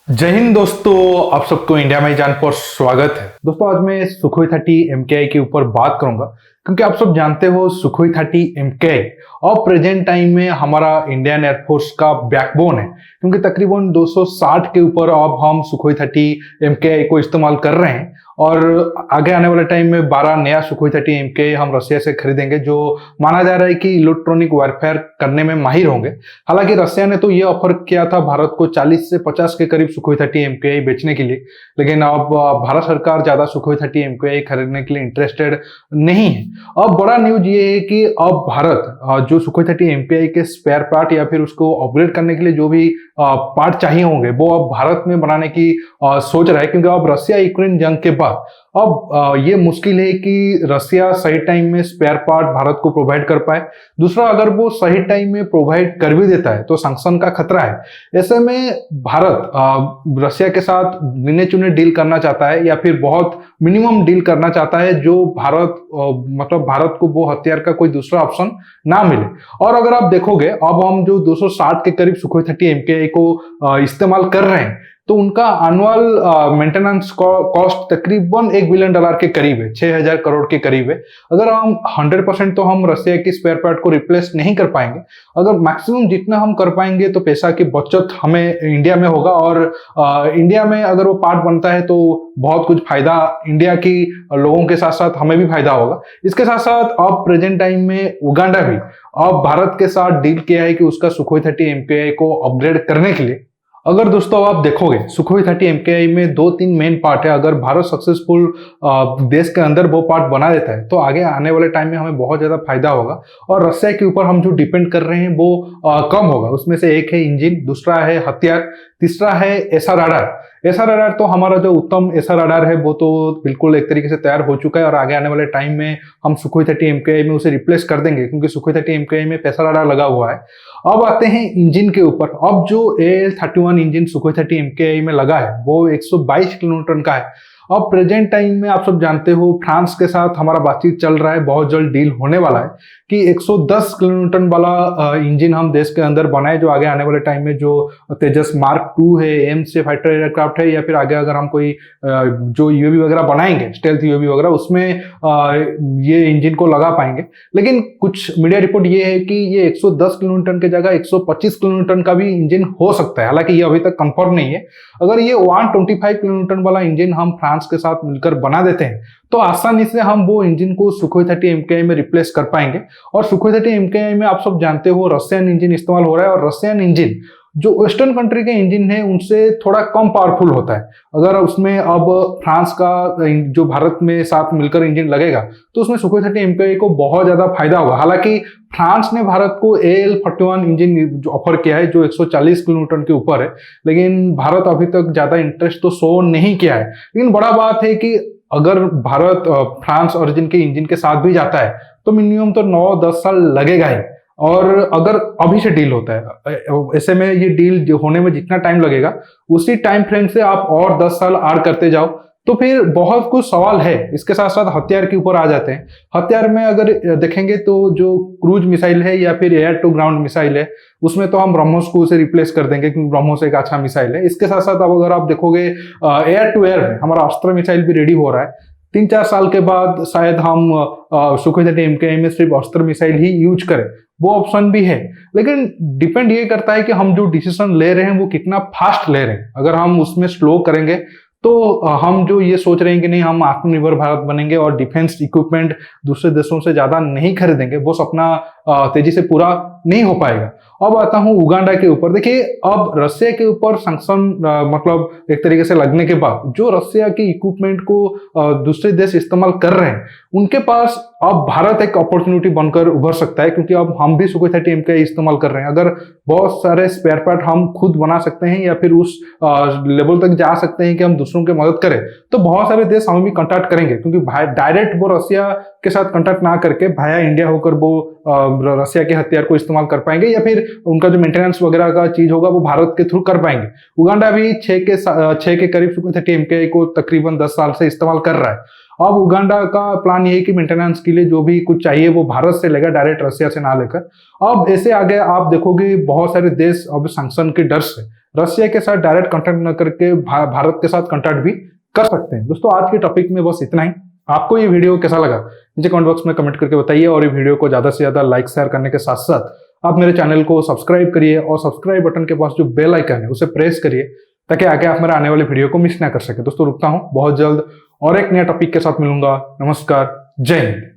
जय हिंद दोस्तों, आप सबको इंडिया में जान पर स्वागत है। दोस्तों आज मैं सुखोई 30 MKI के ऊपर बात करूंगा क्योंकि आप सब जानते हो सुखोई 30 MKI और प्रेजेंट टाइम में हमारा इंडियन एयरफोर्स का बैकबोन है, क्योंकि तकरीबन 260 के ऊपर अब हम सुखोई 30 MKI को इस्तेमाल कर रहे हैं और आगे आने वाले टाइम में 12 नया सुखोई 30 MKI हम रशिया से खरीदेंगे, जो माना जा रहा है कि इलेक्ट्रॉनिक वारफेयर करने में माहिर होंगे। हालांकि रशिया ने तो ये ऑफर किया था भारत को 40 से 50 के करीब सुखोई 30 MKI बेचने के लिए, लेकिन अब भारत सरकार ज्यादा सुखोई 30 MKI खरीदने के लिए इंटरेस्टेड नहीं है। अब बड़ा न्यूज ये है कि अब भारत जो सुखोई 30 MKI के स्पेयर पार्ट या फिर उसको अपग्रेड करने के लिए जो भी पार्ट चाहिए होंगे वो अब भारत में बनाने की सोच रहा है, क्योंकि अब रशिया यूक्रेन जंग के बाद अब ये मुश्किल है कि रशिया सही टाइम में स्पेयर पार्ट भारत को प्रोवाइड कर पाए। दूसरा, अगर वो सही टाइम में प्रोवाइड कर भी देता है तो सैंक्शन का खतरा है। ऐसे में भारत रशिया के साथ गिने चुने डील करना चाहता है या फिर बहुत मिनिमम डील करना चाहता है, जो भारत को वो हथियार का कोई दूसरा ऑप्शन ना मिले। और अगर आप देखोगे अब हम जो 260 के करीब सुखोई 30 MKI को इस्तेमाल कर रहे हैं तो उनका एनुअल मेंटेनेंस कॉस्ट तकरीबन $1 बिलियन के करीब है, 6000 करोड़ के करीब है। अगर हम 100% तो हम रशिया की स्पेयर पार्ट को रिप्लेस नहीं कर पाएंगे, अगर मैक्सिमम जितना हम कर पाएंगे तो पैसा की बचत हमें इंडिया में होगा और इंडिया में अगर वो पार्ट बनता है तो बहुत कुछ फायदा इंडिया की लोगों के साथ साथ हमें भी फायदा होगा। इसके साथ साथ अब प्रेजेंट टाइम में उगांडा भी अब भारत के साथ डील किया है कि उसका सुखोई 30 MKI को अपग्रेड करने के लिए। अगर दोस्तों आप देखोगे सुखोई 30 MKI में 2-3 मेन पार्ट है, अगर भारत सक्सेसफुल देश के अंदर वो पार्ट बना देता है तो आगे आने वाले टाइम में हमें बहुत ज्यादा फायदा होगा और रशिया के ऊपर हम जो डिपेंड कर रहे हैं वो कम होगा। उसमें से एक है इंजन, दूसरा है हथियार, तीसरा है एसआर राडार। एसआर राडार तो हमारा जो उत्तम एसआर राडार है वो तो बिल्कुल एक तरीके से तैयार हो चुका है और आगे आने वाले टाइम में हम सुखोई 30 MKI में उसे रिप्लेस कर देंगे, क्योंकि सुखोई 30 MKI में एसआर राडार लगा हुआ है। अब आते हैं इंजन के ऊपर। अब जो AL-31 इंजन सुखोई 30 MKI में लगा है वो 122 किलोन्यूटन का है। अब प्रेजेंट टाइम में आप सब जानते हो फ्रांस के साथ हमारा बातचीत चल रहा है, बहुत जल्द डील होने वाला है कि 110 किलोन्यूटन वाला इंजन हम देश के अंदर बनाए, जो आगे आने वाले टाइम में जो तेजस मार्क 2 है, एम से फाइटर एयरक्राफ्ट है, या फिर आगे अगर हम कोई जो यूएवी वगैरह बनाएंगे, स्टेल्थ यूएवी वगैरह, उसमें ये इंजन को लगा पाएंगे। लेकिन कुछ मीडिया रिपोर्ट ये है कि ये 110 किलोन्यूटन की जगह 125 किलोन्यूटन का भी इंजन हो सकता है, हालांकि ये अभी तक कंफर्म नहीं है। अगर ये 125 किलोन्यूटन वाला इंजन हम फ्रांस के साथ मिलकर बना देते हैं तो आसानी से हम वो इंजन को सुखोई 30 MKI में रिप्लेस कर पाएंगे। और सुखोई 30 MKI में आप सब जानते हो रशियन इंजन इस्तेमाल हो रहा है और रशियन इंजन जो वेस्टर्न कंट्री के इंजन है उनसे थोड़ा कम पावरफुल होता है। अगर उसमें अब फ्रांस का जो भारत में साथ मिलकर इंजन लगेगा तो उसमें सुखोई 30 MKI को बहुत ज्यादा फायदा होगा। हालांकि फ्रांस ने भारत को AL-41 इंजन जो ऑफर किया है जो 140 किलोन्यूटन के ऊपर है, लेकिन भारत अभी तक ज्यादा इंटरेस्ट तो शो नहीं किया है। लेकिन बड़ा बात है कि अगर भारत फ्रांस ओरिजिन के इंजन के साथ भी जाता है तो मिनिमम तो 9-10 साल लगेगा ही। और अगर अभी से डील होता है, ऐसे में ये डील होने में जितना टाइम लगेगा उसी टाइम फ्रेम से आप और 10 साल आड़ करते जाओ तो फिर बहुत कुछ सवाल है। इसके साथ साथ हथियार के ऊपर आ जाते हैं। हथियार में अगर देखेंगे तो जो क्रूज मिसाइल है या फिर एयर टू ग्राउंड मिसाइल है उसमें तो हम ब्रह्मोस को उसे रिप्लेस कर देंगे, क्योंकि ब्रह्मोस एक अच्छा मिसाइल है। इसके साथ साथ अब अगर आप देखोगे एयर टू एयर में हमारा अस्त्र मिसाइल भी रेडी हो रहा है। 3-4 साल के बाद शायद हम सुखोई 30 MKI में सिर्फ अस्त्र मिसाइल ही यूज करें, वो ऑप्शन भी है। लेकिन डिपेंड ये करता है कि हम जो डिसीजन ले रहे हैं वो कितना फास्ट ले रहे हैं। अगर हम उसमें स्लो करेंगे तो हम जो ये सोच रहे हैं कि नहीं हम आत्मनिर्भर भारत बनेंगे और डिफेंस इक्विपमेंट दूसरे देशों से ज्यादा नहीं खरीदेंगे, वो सपना तेजी से पूरा नहीं हो पाएगा। अब आता हूं उगांडा के ऊपर। देखिए अब रशिया के ऊपर सैंक्शन मतलब एक तरीके से लगने के बाद जो रशिया के इक्विपमेंट को दूसरे देश इस्तेमाल कर रहे हैं उनके पास अब भारत एक अपॉर्चुनिटी बनकर उभर सकता है, क्योंकि अब हम भी सुखोई 30 MKI इस्तेमाल कर रहे हैं। अगर बहुत सारे स्पेयर पार्ट हम खुद बना सकते हैं या फिर उस लेवल तक जा सकते हैं कि हम दूसरों की मदद करें तो बहुत सारे देश हमें भी कॉन्टैक्ट करेंगे, क्योंकि डायरेक्ट वो रशिया के साथ कॉन्टैक्ट ना करके भाया इंडिया होकर वो रशिया के हथियार को इस्तेमाल कर पाएंगे या फिर उनका जो मेंटेनेंस वगैरह का चीज होगा वो भारत के थ्रू कर पाएंगे। उगांडा भी 6 के करीब सुखोई 30 MKI को तकरीबन 10 साल से इस्तेमाल कर रहा है। अब उगांडा का प्लान ये है कि मेंटेनेंस के लिए जो भी कुछ चाहिए वो भारत से लेगा, डायरेक्ट रशिया से ना लेकर। अब ऐसे आगे आप देखोगे बहुत सारे देश अब सैंक्शन के डर से रशिया के साथ डायरेक्ट कॉन्टैक्ट न करके भारत के साथ कॉन्टैक्ट भी कर सकते हैं। दोस्तों आज के टॉपिक में बस इतना ही। आपको ये वीडियो कैसा लगा नीचे कमेंट बॉक्स में कमेंट करके बताइए, और ये वीडियो को ज्यादा से ज्यादा लाइक शेयर करने के साथ साथ आप मेरे चैनल को सब्सक्राइब करिए, और सब्सक्राइब बटन के पास जो बेल आइकन है उसे प्रेस करिए ताकि आगे आप मेरे आने वाले वीडियो को मिस ना कर सके। दोस्तों रुकता हूं, बहुत जल्द और एक नया टॉपिक के साथ मिलूंगा। नमस्कार, जय हिंद।